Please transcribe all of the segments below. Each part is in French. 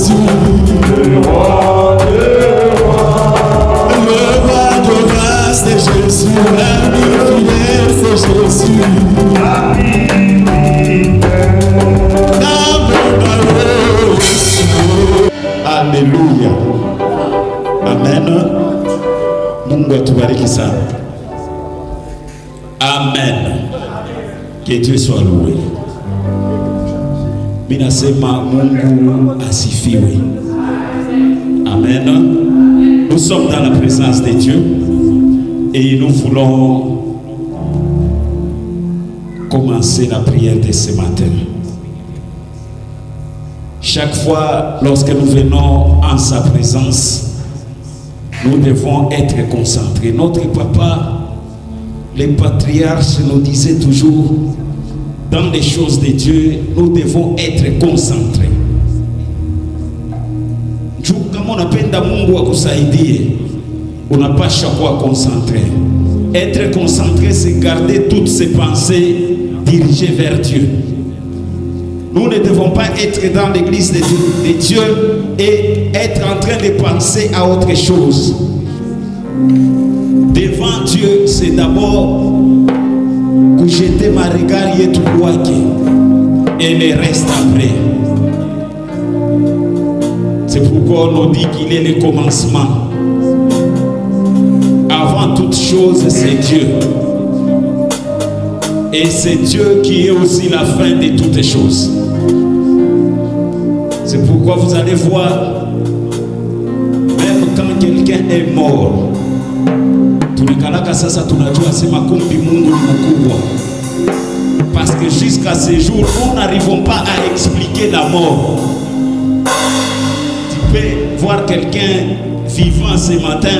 Jésus. Le roi de grâce, c'est Jésus. L'ami fidèle, c'est Jésus. Alléluia. Amen. Mungu atubariki sana. Amen. Que Dieu soit loué. Minasema Mungu asifiwe. Amen. Nous sommes dans la présence de Dieu et nous voulons commencer la prière de ce matin. Chaque fois, lorsque nous venons en sa présence, nous devons être concentrés. Notre papa, les patriarches nous disaient toujours, dans les choses de Dieu, nous devons être concentrés. Kama unapenda Mungu akusaidie, unapasha kuwa concentré. Être concentré, c'est garder toutes ses pensées dirigées vers Dieu. Nous ne devons pas être dans l'église de Dieu et être en train de penser à autre chose. Devant Dieu, c'est d'abord que jeter ma regard et le reste après. C'est pourquoi on nous dit qu'il est le commencement. Avant toute chose, c'est Dieu. Et c'est Dieu qui est aussi la fin de toutes choses. C'est pourquoi vous allez voir, même quand quelqu'un est mort, parce que jusqu'à ce jour, nous n'arrivons pas à expliquer la mort. Tu peux voir quelqu'un vivant ce matin,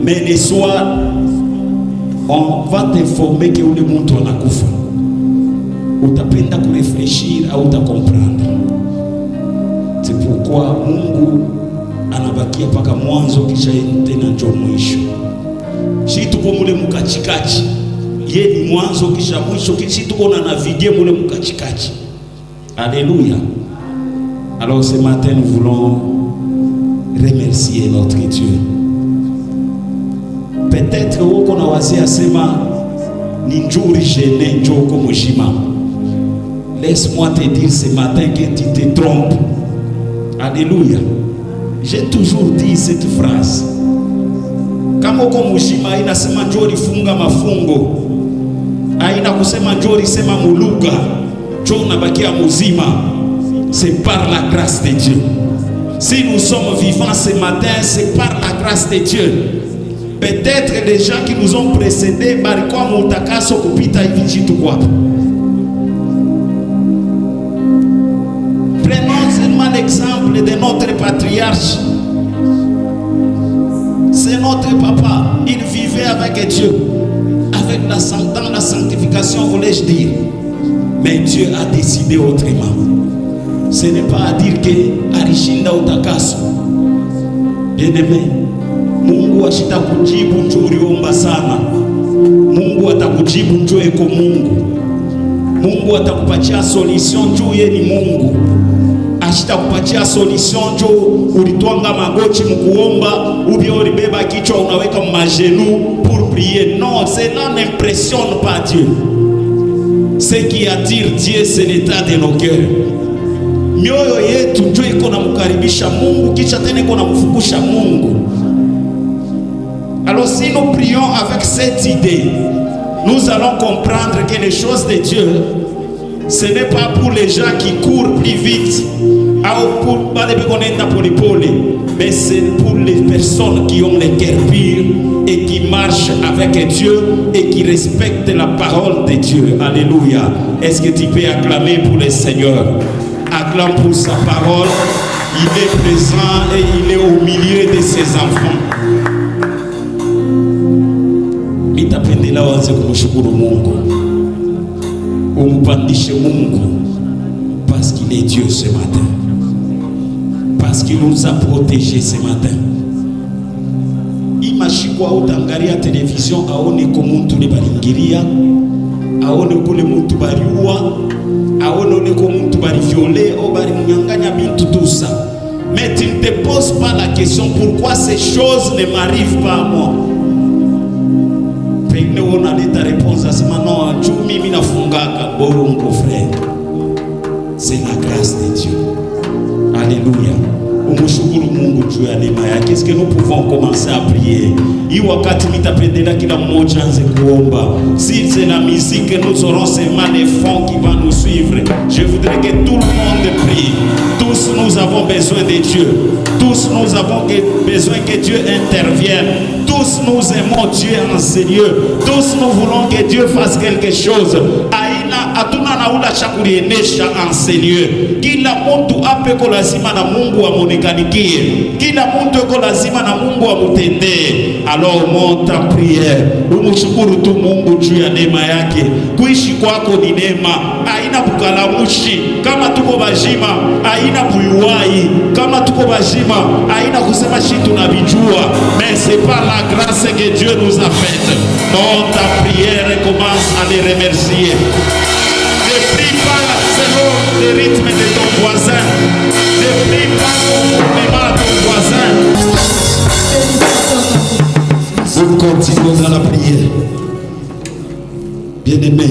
mais le soir, on va t'informer que le monde a kufa. Utapenda réfléchir à uta comprendre. C'est pourquoi Mungu anabakia paka mwanzo kisha tena njo mwisho. Si tuko mule mukachikachi, yeye ni mwanzo kisha mwisho, si tuko na naviguer mule mukachikachi. Alléluia. Alors ce matin nous voulons remercier notre Dieu. Peut-être uko na wazia sema ni njuri jene njoko mujima. Laisse-moi te dire ce matin que tu te trompes. Alléluia. J'ai toujours dit cette phrase. Kama uko mujima haina sema njori funga mafungo. Haina kusema njori sema muluga. Njoo unabakia muzima. C'est par la grâce de Dieu. Si nous sommes vivants ce matin, c'est par la grâce de Dieu. Peut-être les gens qui nous ont précédés, barikwa mutakaso kupita hivi jitu kwapo. Prenons seulement l'exemple de notre patriarche. C'est notre papa. Il vivait avec Dieu, avec dans la sanctification, voulais-je dire. Mais Dieu a décidé autrement. Ce n'est pas à dire que arishinda utakaso. Bien-aimé, Mungu ashita kujibu njoo uliomba sana. Mungu atakujibu njoo eko Mungu. Mungu atakupatia solution njoo yeye ni Mungu. Ashita kupatia solution njoo ulitwanga magoti mkuomba, ubia ulibeba kichwa unaweka majenu pour prier. Non, cela n'impressionne pas Dieu. Ce qui attire Dieu, c'est l'état de nos cœurs. Mioyo yetu njoo iko na mkaribisha Mungu, kisha tena iko na mfukusha Mungu. Alors si nous prions avec cette idée, nous allons comprendre que les choses de Dieu, ce n'est pas pour les gens qui courent plus vite, mais c'est pour les personnes qui ont le cœur pur et qui marchent avec Dieu et qui respectent la parole de Dieu. Alléluia. Est-ce que tu peux acclamer pour le Seigneur? Acclame pour sa parole. Il est présent et il est au milieu de ses enfants. Itapendela waanze kumshukuru Mungu. Umpandishe Mungu parce qu'il est Dieu ce matin. Parce qu'il nous a protégés ce matin. Imashikwa utangalia télévision aone ko muntu libalingiria, aone kule muntu bariua, aone ko muntu bari violer au bari munyanganya bintu tusa. Mais tu ne te poses pas la question pourquoi ces choses ne m'arrivent pas à moi. On a ta réponse à ce moment. C'est la grâce de Dieu. Alléluia. Qu'est-ce que nous pouvons commencer à prier? Si c'est la musique que nous aurons, seulement les fonds qui vont nous suivre. Je voudrais que tout le monde prie. Tous nous avons besoin de Dieu. Tous nous avons besoin que Dieu intervienne. Tous nous aimons Dieu en sérieux. Tous nous voulons que Dieu fasse quelque chose. Atuna na ula chakurienesha en sérieux. Kila mtu ape ko lazima na Mungu amonekanikie. Kila mtu ko lazima na Mungu amutendee. Alors monte en prière. Umshukuru tu Mungu juu ya neema yake. Kuishi kwako ni neema. Haina kukalamushi. Kama tuko bajima, haina kuyuwai. Kama tuko bajima, haina kusema shi tunavijua. Mais c'est par la grâce que Dieu nous a faite. Monte en prière et commence à les remercier. Ne prie pas selon le rythme de ton voisin. Ne prie pas conformément à ton voisin. Nous continuons dans la prière. Bien-aimé,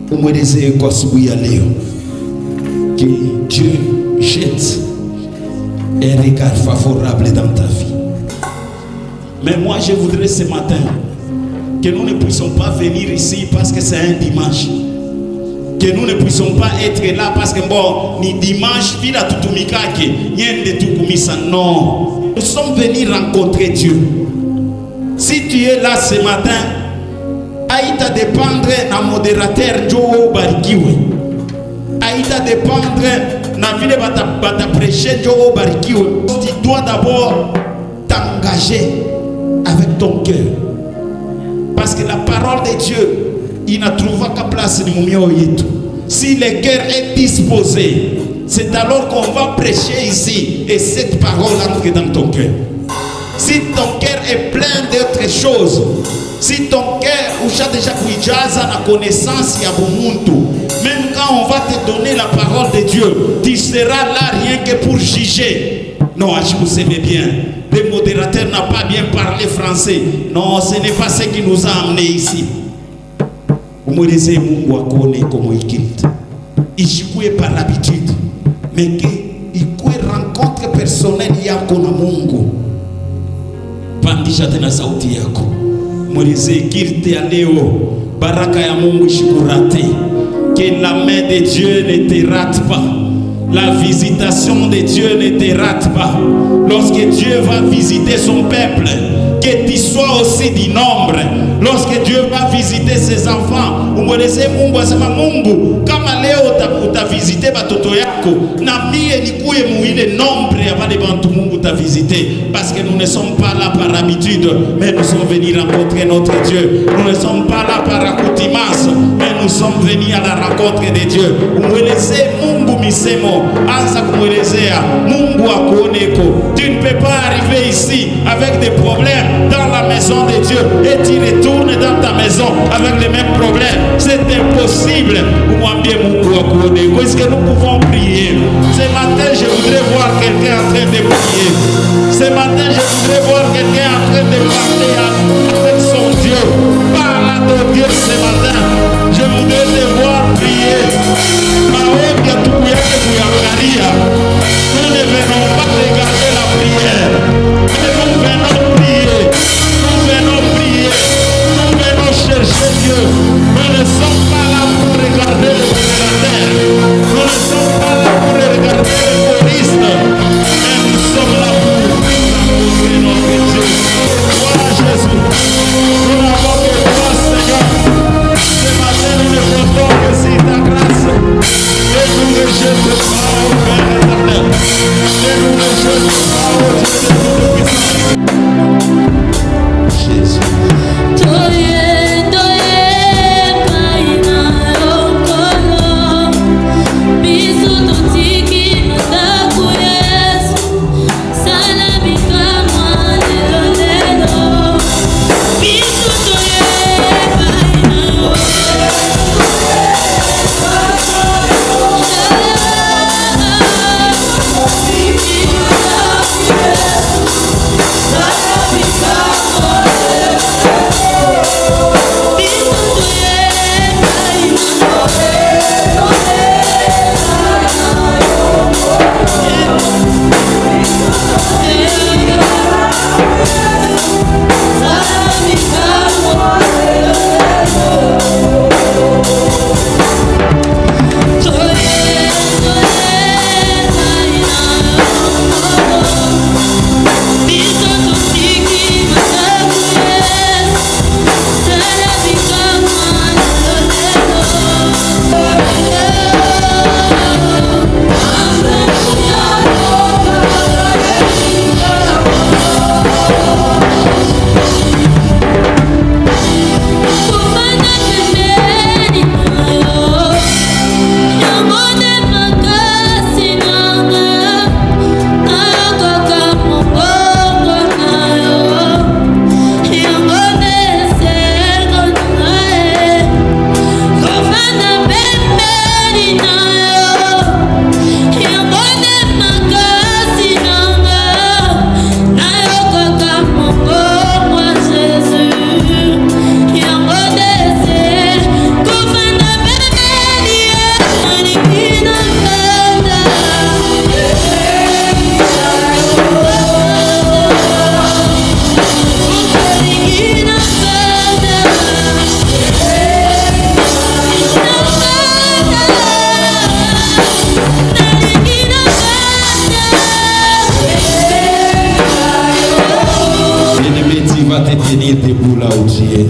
pour me dire quoi que Dieu jette un regard favorable dans ta vie. Mais moi, je voudrais ce matin que nous ne puissions pas venir ici parce que c'est un dimanche. Que nous ne puissions pas être là parce que bon, ni dimanche, vila tutumikake, yende tukumisa. Non. Nous sommes venus rencontrer Dieu. Si tu es là ce matin, aïta dépendre na modérateur Joe Barikiwe. Aïta dépendre na ville bata prêcher Joe Barikiwe. Tu dois d'abord t'engager avec ton cœur. Parce que la parole de Dieu, il n'a trouvé qu'à place de mon yetu. Si le cœur est disposé, c'est alors qu'on va prêcher ici et cette parole entre dans ton cœur. Si ton cœur est plein d'autres choses, si ton cœur ou déjà kuijaza la connaissance ya bumuntu, même quand on va te donner la parole de Dieu, tu seras là rien que pour juger. Non, je vous aime bien. Le modérateur n'a pas bien parlé français. Non, ce n'est pas ce qui nous a amenés ici. Vous me disiez, Mungu akone comme il quitte. Il jouait par l'habitude. Mais qu'il rencontre personnelle yako na Mungu. Pandisha tena sauti yako. Vous me disiez, quitte à Léo. Baraka ya Mungu shikurate. Que la main de Dieu ne te rate pas. La visitation de Dieu ne te rate pas. Lorsque Dieu va visiter son peuple, que tu sois aussi du nombre. Lorsque Dieu va visiter ses enfants, umweleze Mungu asema Mungu kama leo uta visiter batoto yako na mie nikuye muile nombre ya wale bantu Mungu ta visiter, parce que nous ne sommes pas là par habitude, mais nous sommes venus rencontrer notre Dieu. Nous ne sommes pas là par accoutumance, mais nous sommes venus à la rencontre de Dieu. Umweleze Mungu misemo anza kumwelezea Mungu akuoneko. Tu ne peux pas arriver ici avec des problèmes dans la maison de Dieu et tu retournes dans ta maison avec les mêmes problèmes. C'est impossible. Est-ce que nous pouvons prier? Ce matin, je voudrais voir quelqu'un en train de prier. Ce matin, je voudrais voir quelqu'un en train de parler avec son Dieu. Parle à ton Dieu ce matin. Je voudrais te voir prier. Nous ne venons pas regarder la prière, mais nous venons prier, nous venons prier, nous venons chercher Dieu. Nous ne sommes pas là pour regarder le modérateur, nous ne sommes pas là pour regarder le choriste, mais nous sommes là pour rencontrer notre Dieu. Toi, Jésus. tenir debout là où tu es.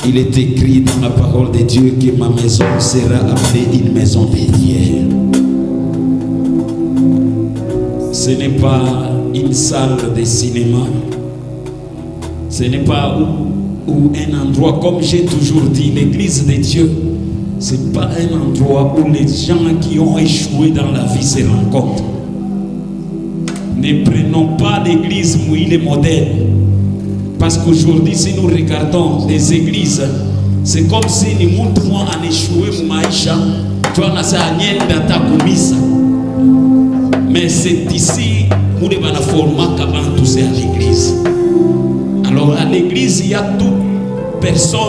Il est écrit dans la parole de Dieu que ma maison sera appelée une maison de prière. Ce n'est pas une salle de cinéma. Ce n'est pas où un endroit, comme j'ai toujours dit, l'église de Dieu, ce n'est pas un endroit où les gens qui ont échoué dans la vie se rencontrent. Ne prenons pas l'église où il est modèle. Parce qu'aujourd'hui, si nous regardons les églises, c'est comme si nous montrons en échoué maïcha, tu vois, mais c'est ici où nous devons former qu'avant tout c'est à l'église. Alors à l'église, il y a toute personne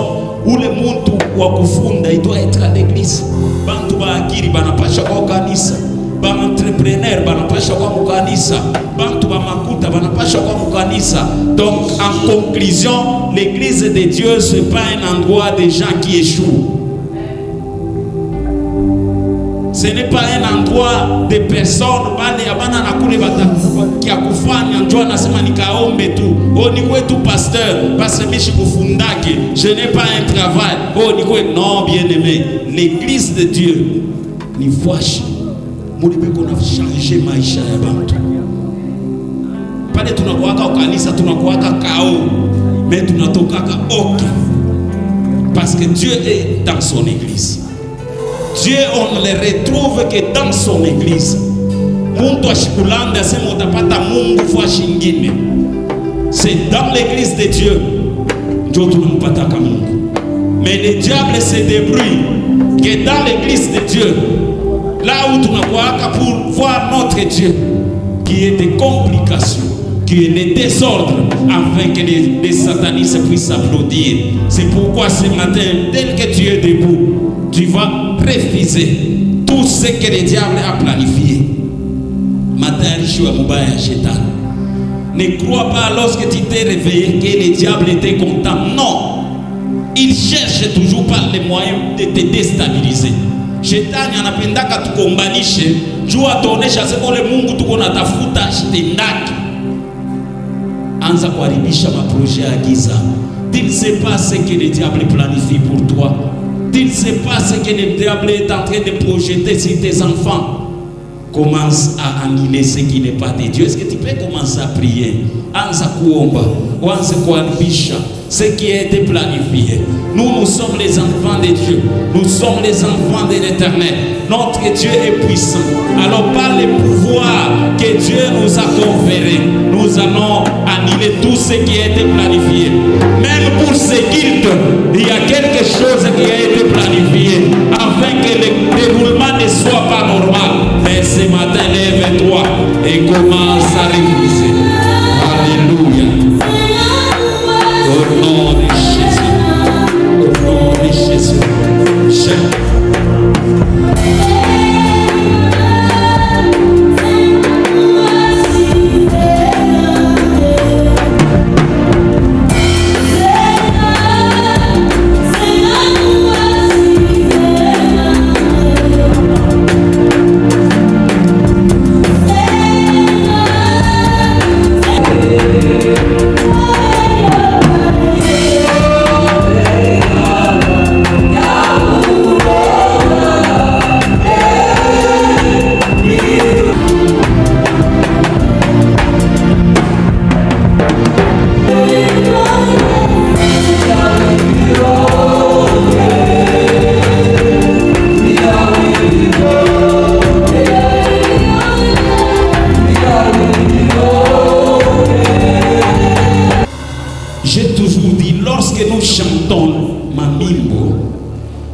où le monde wakufunda, il doit être à l'église. Bantu baakiri banapasha kwa kanisa, ba entrepreneur banapasha kwa kanisa, bantu ba makuta banapasha kwa kanisa. Donc en conclusion, l'église de Dieu c'est pas un endroit des gens qui échouent. Ce n'est pas un endroit de personnes bale abana na kule batakia kufanya njoo nasema nikaombe tu. Oh ni kwetu pasteur parce que mishi kufundake, je n'ai pas un travail. Oh ni kwetu non bien-aimé. L'église de Dieu ni voici. Mulibeko na changer maisha ya bantu. Pale tunakuwaka kanisa tunakuwaka kao, mais tunatokaka oke. Parce que Dieu est dans son église. Dieu, on ne le retrouve que dans son église. C'est dans l'église de Dieu. Mais le diable se débrouille que dans l'église de Dieu, là où tu n'as pour voir notre Dieu, qui est des complications, qui est des désordres, afin que les satanistes puissent applaudir. C'est pourquoi ce matin, tel que tu es debout, tu vas refuser tout ce que le diable a planifié. Ne crois pas lorsque tu t'es réveillé que le diable était content. Non. Il cherche toujours par les moyens de te déstabiliser. Shetani anapendaka tukombanishe, jua tuonesha sema ule Mungu tuko natafuta shitendaki. Anza kuharibisha maprojet ya giza. Tu ne sais pas ce que le diable planifie pour toi. Tu ne sais pas ce que le diable est en train de projeter sur tes enfants. Commence à annuler ce qui n'est pas de Dieu. Est-ce que tu peux commencer à prier? Anza kuomba, anza kuharibisha ce qui a été planifié. Nous sommes les enfants de Dieu. Nous sommes les enfants de l'Éternel. Notre Dieu est puissant. Alors par le pouvoir que Dieu nous a conféré, nous allons annuler tout ce qui a été planifié. Même pour ce guildes, il y a quelque chose qui a été planifié afin que le déroulement ne soit pas normal. Mais ce matin, lève-toi et commence à refuser. Alléluia. Au nom de Jésus. Au nom de Jésus.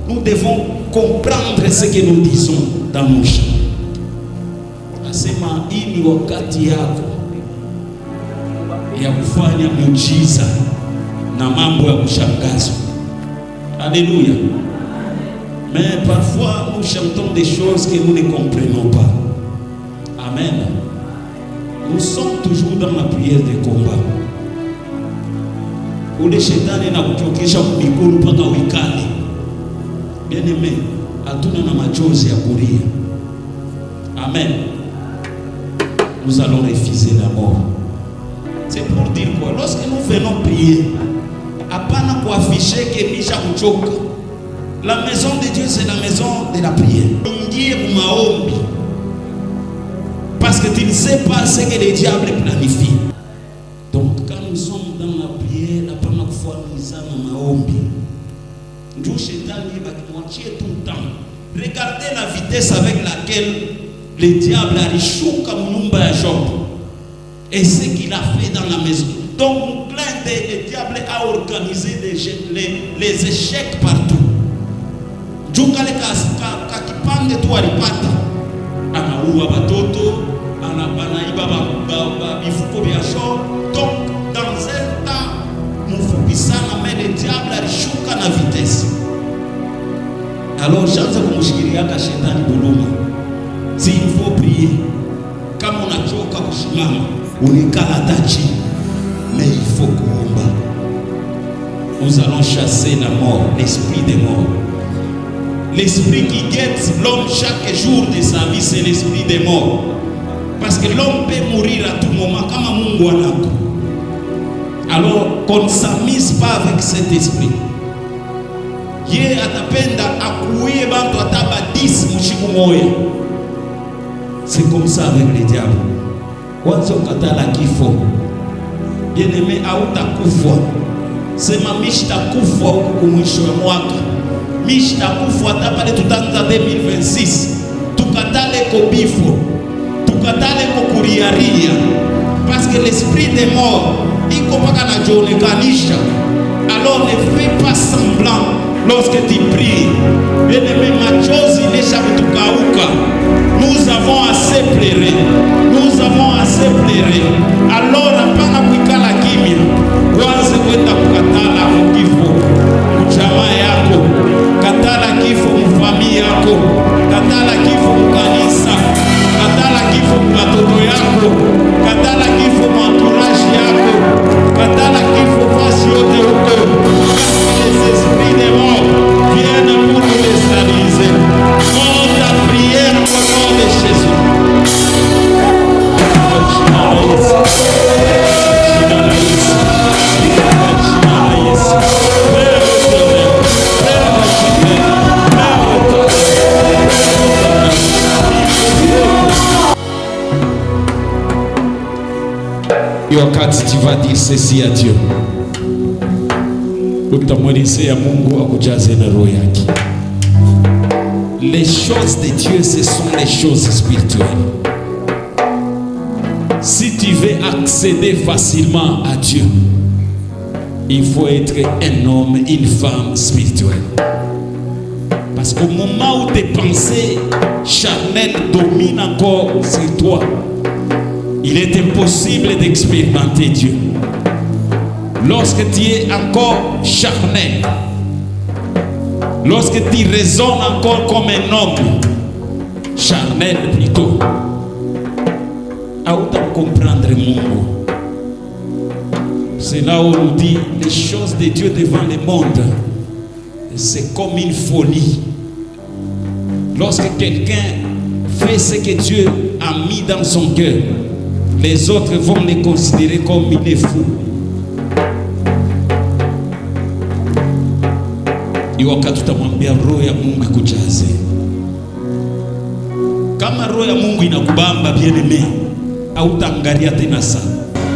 Nous devons comprendre ce que nous disons dans nos chants. Asema ini wakati yako ya kufanya muujiza na mambo ya kushangaza. Alléluia. Mais parfois nous chantons des choses que nous ne comprenons pas. Amen. Nous sommes toujours dans la prière de combat. Ule shetani na kuchokesha mikono mpaka wikali. Bien-aimé, hatuna na machozi ya kulia. Amen. Nous allons refuser la mort. C'est pour dire quoi? Lorsque nous venons prier, apana pour afficher que Misha Kuchoka. La maison de Dieu, c'est la maison de la prière. Parce que tu ne sais pas ce que le diable planifie. Donc, quand nous sommes dans la prière, apana kufua mizana maombi. Ndio shetani bakimwachie tout le temps. Regardez la vitesse avec laquelle le diable alishuka mnyumba ya Job. Et ce qu'il a fait dans la maison. Donc, plein de diable a organisé les échecs partout. Jukale kakipande tu alipata. Anaua batoto, anaiba bifuko bya Job. Donc, dans un temps, mufubisana, mais le diable alishuka na vitesse. Alors, j'anza kumushikilia ka shetani buluma. Si il faut prier, kama unachoka kusimama, unikala tachi, mais il faut kuomba. Nous allons chasser la mort, l'esprit des morts. L'esprit qui guette l'homme chaque jour de sa vie, c'est l'esprit des morts. Parce que l'homme peut mourir à tout moment, comme un Mungu anako. Alors, qu'on ne s'amuse pas avec cet esprit. Ye atapenda akuie bantu ataba 10 mushiku moya. C'est comme ça avec les diables. Kwanza ukatala kifo. Bien aimé hautakufa. Sema mishtakufa huko kumwisho wa mwaka. Mishtakufa hata pale tutaanza 2026. Tukatale ko bifo. Tukatale ko kuriaria. Parce que l'esprit des morts iko paka na jonekanisha. Alors ne fais pas semblant lorsque tu pries. Bien aimé machozi lesha kutukauka. Nous avons assez pleuré. Nous avons assez pleuré. Alors, apana kuikala kimya. Kwanza kwenda kukatala kifo. Mjamaa yako. Katala kifo mfamii yako. Katala kifo mkanisa. Katala kifo matoto yako. Katala kifo manturaji yako. Katala kifo fasi yote huko. Les esprits des morts viennent pour nous les stabiliser. Monte la prière au nom de Jésus. Et wakati tu vas dire ceci à Dieu, utamwelezea Mungu akujaze na roho yake. Les choses de Dieu, ce sont les choses spirituelles. Si tu veux accéder facilement à Dieu, il faut être un homme, une femme spirituelle. Parce qu'au moment où tes pensées charnelles dominent encore sur toi, il est impossible d'expérimenter Dieu. Lorsque tu es encore charnel, lorsque tu raisonnes encore comme un homme, charnel plutôt, à autant comprendre Mungu. C'est là où on dit les choses de Dieu devant le monde, c'est comme une folie. Lorsque quelqu'un fait ce que Dieu a mis dans son cœur, les autres vont le considérer comme il est fou. Wakati utamwambia roho ya Mungu ikujaze. Kama roho ya Mungu inakubamba bien aimé, hautaangalia tena ça.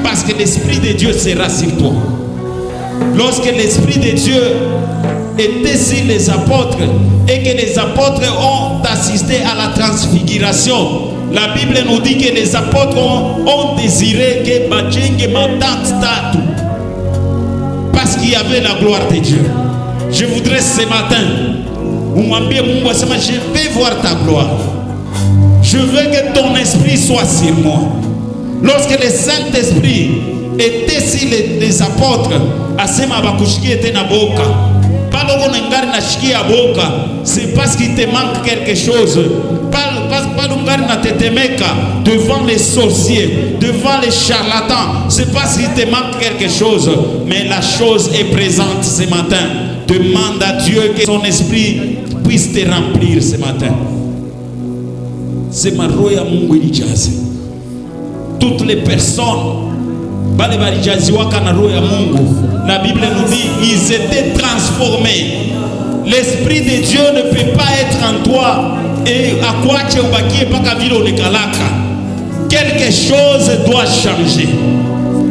Parce que l'esprit de Dieu sera sur toi. Lorsque l'esprit de Dieu était sur les apôtres et que les apôtres ont assisté à la transfiguration, la Bible nous dit que les apôtres ont désiré que bajenge matante tatu. Parce qu'il y avait la gloire de Dieu. Je voudrais ce matin, je vais voir ta gloire. Je veux que ton esprit soit sur moi. Lorsque le Saint-Esprit était sur les apôtres, c'est parce qu'il te manque quelque chose. Devant les sorciers, devant les charlatans, c'est parce qu'il te manque quelque chose. Mais la chose est présente ce matin. Demande à Dieu que son esprit puisse te remplir ce matin. C'est ma roya Mungu ilijaze. Toutes les personnes Bale balijaziwaka na roho ya Mungu. La Bible nous dit ils étaient transformés. L'esprit de Dieu ne peut pas être en toi et à quoi tu es pas vile onekalaka. Quelque chose doit changer.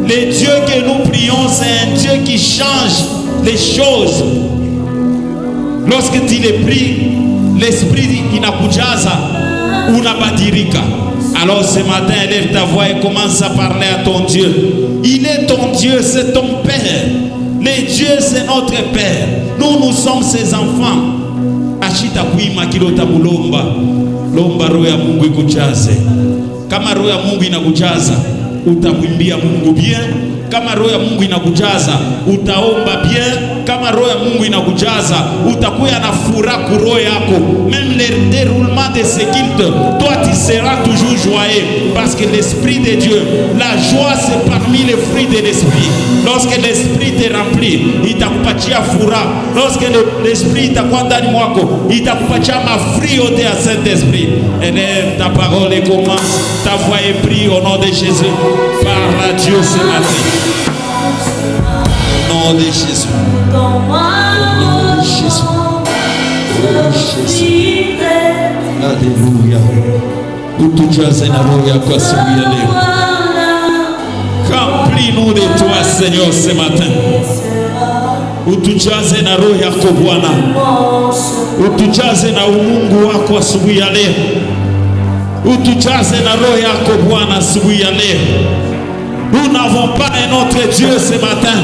Le Dieu que nous prions, c'est un Dieu qui change les choses. Lorsque tu le pries, l'esprit inakujaza unabadirika. Alors ce matin, élève ta voix et commence à parler à ton Dieu. Il est ton Dieu, c'est ton Père. Le Dieu, c'est notre Père. Nous sommes ses enfants. Ashita kuima kilota mulomba. Lomba roho ya Mungu ikujaze. Kama roho ya Mungu inakujaza, utamwimbia Mungu bien. Kama roho ya Mungu inakujaza, utaomba bien. Kama roho ya Mungu inakujaza, utakuya na furaha ku roho yako. Même le déroulement de ce culte, toi tu seras toujours joyeux parce que l'esprit de Dieu, la joie c'est parmi les fruits de l'esprit. Lorsque l'esprit te remplit, itakupatia furaha. Lorsque l'esprit itakuwa ndani mwako, itakupatia mafruit ya Saint-Esprit. Élève ta parole et commence, ta voix est prie au nom de Jésus. Parle à Dieu ce matin. Au nom de Jésus. Au nom de Jésus. Au nom de Jésus. Alléluia. Utujaze na roho yako asubuhi ya leo. Remplis-nous de toi, Seigneur, ce matin. Utujaze na roho yako Bwana. Utujaze na umungu wako asubuhi ya leo. Utujaze na roho yako Bwana asubuhi ya leo. Nous n'avons pas un autre Dieu ce matin.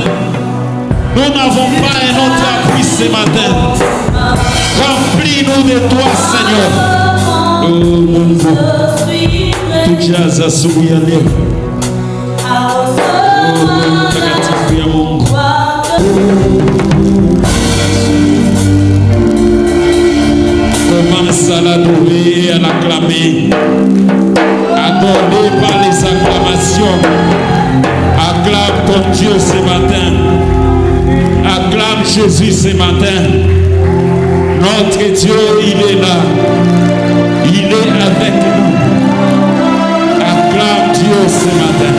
Nous n'avons pas un autre appui ce matin. Remplis-nous de toi, Seigneur. Oh mon Dieu. Tujaze asubuhi ya leo. Oh mtakatifu ya Mungu. Commence à l'adorer et à l'acclamer. Adoré par les acclamations. Acclame ton Dieu ce matin. Acclame Jésus ce matin. Notre Dieu, il est là. Il est avec nous. Acclame Dieu ce matin.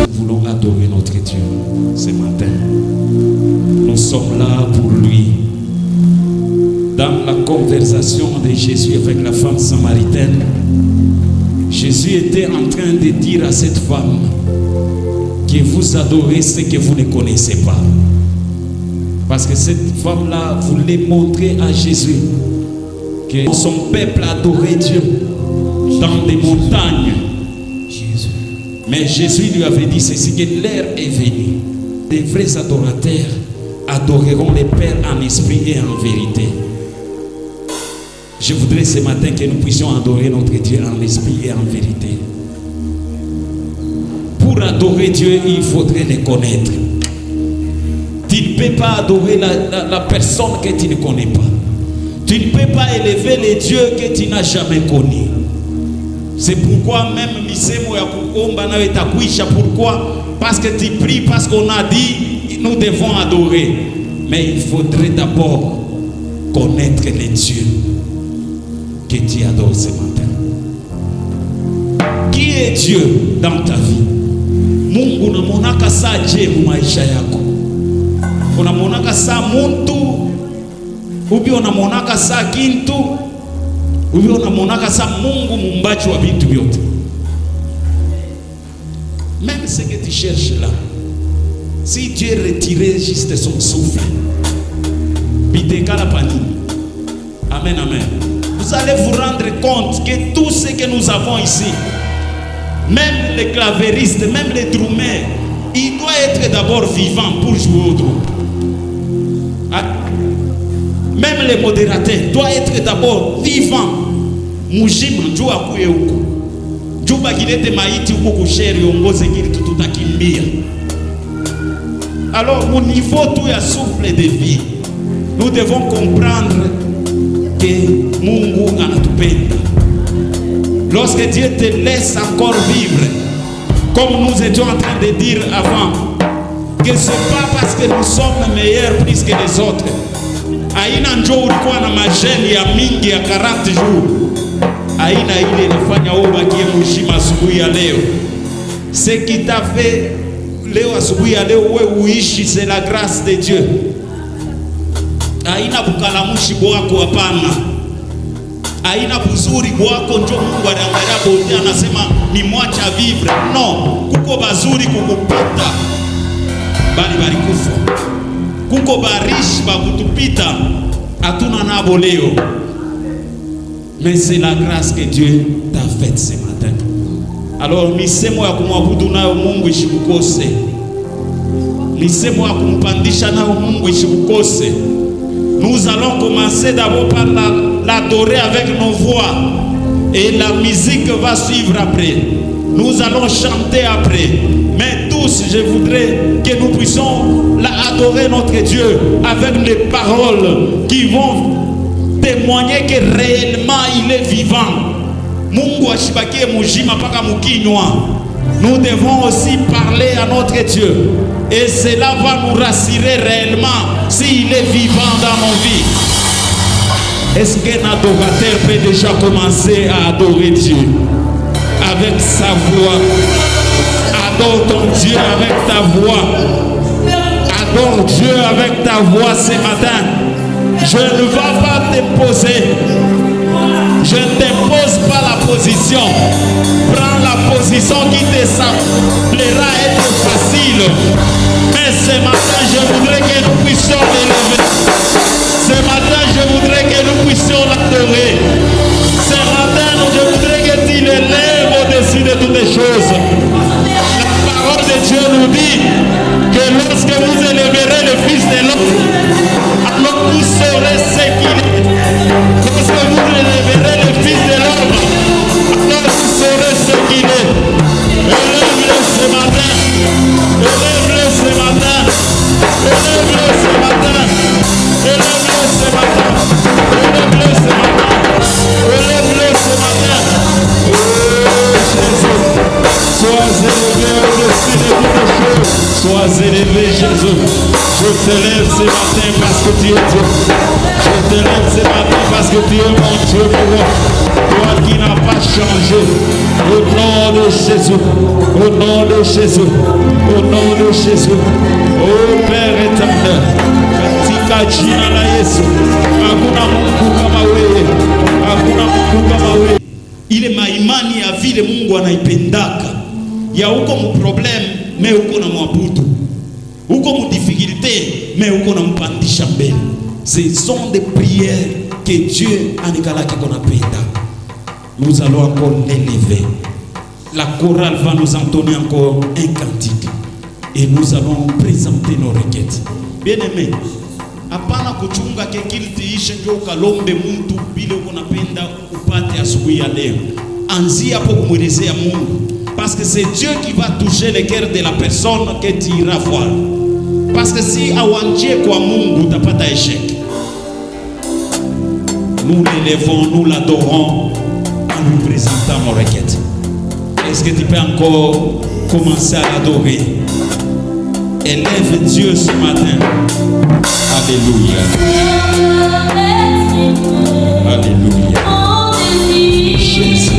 Nous voulons adorer notre Dieu ce matin. Nous sommes là pour lui. Dans la conversation de Jésus avec la femme samaritaine, Jésus était en train de dire à cette femme que vous adorez ce que vous ne connaissez pas. Parce que cette femme-là voulait montrer à Jésus que son peuple adorait Dieu dans des montagnes. Mais Jésus lui avait dit ceci, que l'heure est venue. Les vrais adorateurs adoreront le Père en esprit et en vérité. Je voudrais ce matin que nous puissions adorer notre Dieu en esprit et en vérité. Pour adorer Dieu, il faudrait le connaître. Tu ne peux pas adorer la personne que tu ne connais pas. Tu ne peux pas élever les dieux que tu n'as jamais connus. C'est pourquoi même misemo ya kuomba na itakuisha. Pourquoi? Parce que tu pries, parce qu'on a dit nous devons adorer. Mais il faudrait d'abord connaître les dieux que tu adores ce matin. Qui est Dieu dans ta vie? Mungu unamonaka saa je mu maisha yako? Unamonaka saa muntu? Ubi unamonaka saa kintu? Ubi unamonaka saa Mungu mumbaji wa vitu vyote? Même ce que tu cherches là, si Dieu retirait juste son souffle, biteka la panine. Amen, amen. Vous allez vous rendre compte que tout ce que nous avons ici, même les clavéristes, même les drummers, il doit être d'abord vivant pour jouer au drum. Même les modérateurs doivent être d'abord vivants. Mujima njoo akuye huko. Juba kilete maiti huko kusheri ongoze kile tutakimbia. Alors au niveau tout ya souffle de vie, nous devons comprendre que Mungu anatupenda. Lorsque Dieu te laisse encore vivre, comme nous étions en train de dire avant, que ce n'est pas parce que nous sommes meilleurs plus que les autres. Aina njoo ulikuwa na majeni ya mingi ya 40 jours. Aina ile inafanya wewe ubakie mzima asubuhi ya leo. Ce qui t'a fait leo asubuhi ya leo wewe uishi, c'est la grâce de Dieu. Aina bukalamushi bwako hapana. Aina buzuri bwako ndio Mungu anaangalia bote anasema ni mwacha vivre. No, kuko bazuri kukupita. Bali kufa. Kuko barishi ba kutupita. Hatuna nabo leo. Mais c'est la grâce que Dieu t'a faite ce matin. Alors misemo ya kumwabudu nayo Mungu ishikukose. Misemo ya kumpandisha nayo Mungu ishikukose. Nous allons commencer d'abord par l'adorer avec nos voix. Et la musique va suivre après. Nous allons chanter après. Mais tous, je voudrais que nous puissions adorer notre Dieu avec les paroles qui vont témoigner que réellement il est vivant. Mungu ashibakie mujima paka mukinywa. Nous devons aussi parler à notre Dieu. Et cela va nous rassurer réellement s'il est vivant dans nos vies. Est-ce qu'un adorateur peut déjà commencer à adorer Dieu avec sa voix? Adore ton Dieu avec ta voix. Adore Dieu avec ta voix ce matin. Je ne vais pas t'imposer. Je ne t'impose pas la position. Prends la position qui te semblera être facile. Mais ce matin, je voudrais que nous puissions l'élever. Ce matin, je voudrais que nous puissions l'adorer. Ce matin, je voudrais que tu l'élèves au-dessus de toutes les choses. La parole de Dieu nous dit que lorsque vous élèverez le Fils de l'homme, alors vous saurez ce qu'il est. Lorsque vous élèverez le Fils de l'homme, alors vous saurez ce qu'il est. Élève-le ce matin. Élève-le ce matin. Élève-le ce matin. Élève-le ce matin. Élève-le ce matin. Élève-le ce matin. Oh Jésus, sois élevé au-dessus de toutes les choses. Sois élevé Jésus. Je t'élève ce matin parce que tu es Dieu. Je t'élève ce matin parce que tu es mon Dieu pour moi. Toi qui n'as pas changé. Au nom de Jésus. Au nom de Jésus. Au nom de Jésus. Oh Père éternel. Katika jina la Yesu. Hakuna Mungu kama wewe. Hakuna Mungu kama wewe. Ile maimani ya vile Mungu anaipendaka. Ya uko mu problem, mais uko na mwabudu. Uko mu difficulté, mais uko na mpandisha mbele. Ce sont des prières que Dieu anikalaki qu'on apenda. Nous allons encore l'élever. La chorale va nous entonner encore un cantique. Et nous allons présenter nos requêtes. Bien-aimés, hapana kuchunga kekili tiishe ndio ukalombe mtu bila unapenda upate asubuhi ya leo. Anzia hapo kumwelezea Mungu. Parce que c'est Dieu qui va toucher le cœur de la personne que tu iras voir. Parce que si awanjie kwa Mungu utapata échec. Nous l'élevons, nous l'adorons en lui présentant nos requêtes. Est-ce que tu peux encore commencer à l'adorer? Élève Dieu ce matin. Alléluia. Alléluia. Jésus.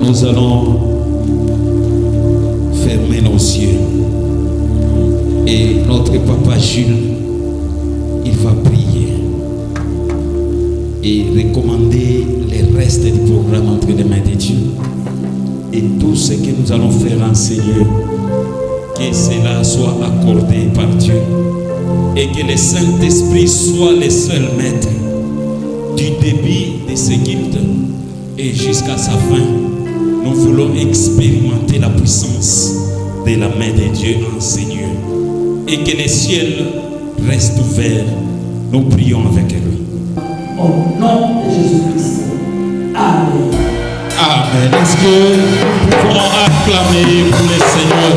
Nous allons fermer nos yeux et notre papa Jules, il va prier et recommander les restes du programme entre les mains de Dieu. Et tout ce que nous allons faire en Seigneur, que cela soit accordé par Dieu et que le Saint-Esprit soit le seul maître du début de ce culte et jusqu'à sa fin. Nous voulons expérimenter la puissance de la main de Dieu en Seigneur. Et que les ciels restent ouverts. Nous prions avec lui. Au nom de Jésus-Christ. Amen. Amen. Est-ce que nous pouvons acclamer pour le Seigneur?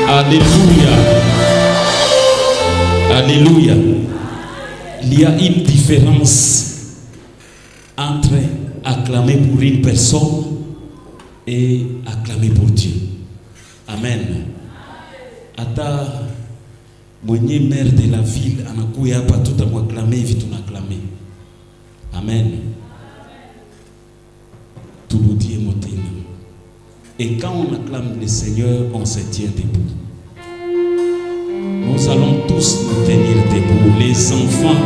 Alléluia. Alléluia. Il y a une différence entre acclamer pour une personne et acclamer pour Dieu. Amen. Ata mwenye maire de la ville anakuya hapa tutamwaklame hivi tunaklame. Amen. Turudie motena. Et quand on acclame le Seigneur, on se tient debout. Nous allons tous nous tenir debout. Les enfants,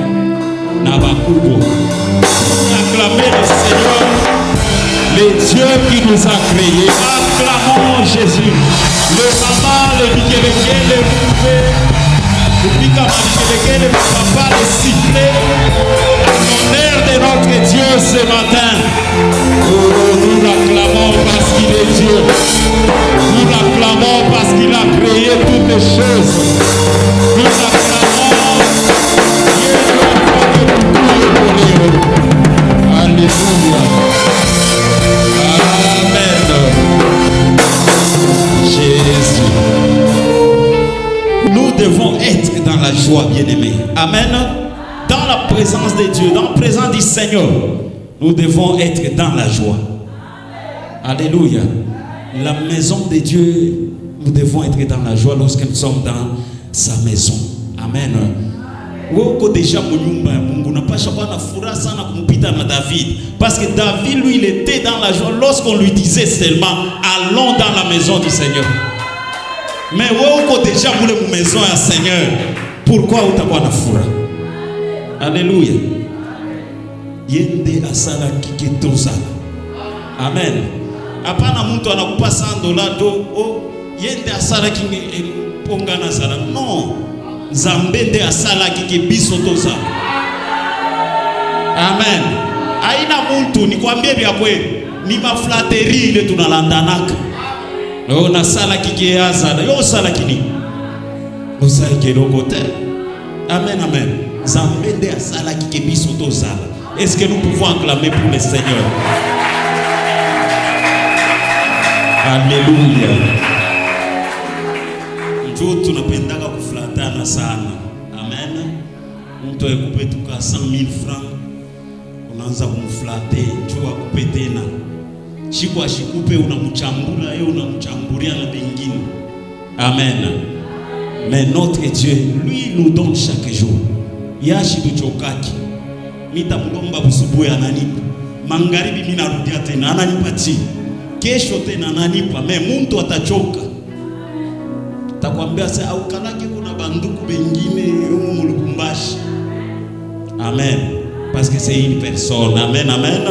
Nabakubo, acclamer le Seigneur, le Dieu qui nous a créés. Acclamons Jésus. Le maman, le bikeleke, le bouffé, le picama, le papa, le sifflet. L'honneur de notre Dieu ce matin. Oh, nous l'acclamons parce qu'il est Dieu. Nous l'acclamons parce qu'il a créé toutes les choses. Nous l'acclamons. Alléluia. Amen. Jésus. Nous devons être dans la joie, bien-aimés. Amen. Dans la présence de Dieu, dans la présence du Seigneur, nous devons être dans la joie. Alléluia. La maison de Dieu, nous devons être dans la joie lorsque nous sommes dans sa maison. Amen. Déjà Mungu napasha kuwa na furaha sana kumpita na David, parce que David lui il était dans la joie lorsqu'on lui disait seulement allons dans la maison du Seigneur. Mais woko déjà mule mu maison ya Seigneur, pourquoi utakuwa na furaha? Alléluia. Yende asala kiketozala. Amen. Hapana mtu anakupa $100 do yende asala kinge ponga na sala. Non. Zambende asala kike biso tozala. Amen. Aina muntu nikwambie vya kweli, ni maflateri ile tunalandanaka. Oh na sala kike azala, yo sala kini. Osai kelokote. Amen, amen. Zambende asala kike biso tozala. Est-ce que nous pouvons acclamer pour le Seigneur? Alléluia. Njoo tunapendaka kuflatana sana. Amen. Mtu akupe tuka 100,000 francs. Unaanza kumflate, njoo akupe tena. Shiko ashikupe unamchambula, yeye unamchambulia na bengine. Amen. Mais notre Dieu, lui nous donne chaque jour. Yashi duchokaki. Nitamlomba busubuhi ananipa. Magharibi mimi narudia tena ananipatia. Kesho tena ananipa. Mais mtu atachoka. Takwambia sasa au kanaki kuna banduku bengine mu Lubumbashi. Amen. Parce que c'est une personne. Amen, amen.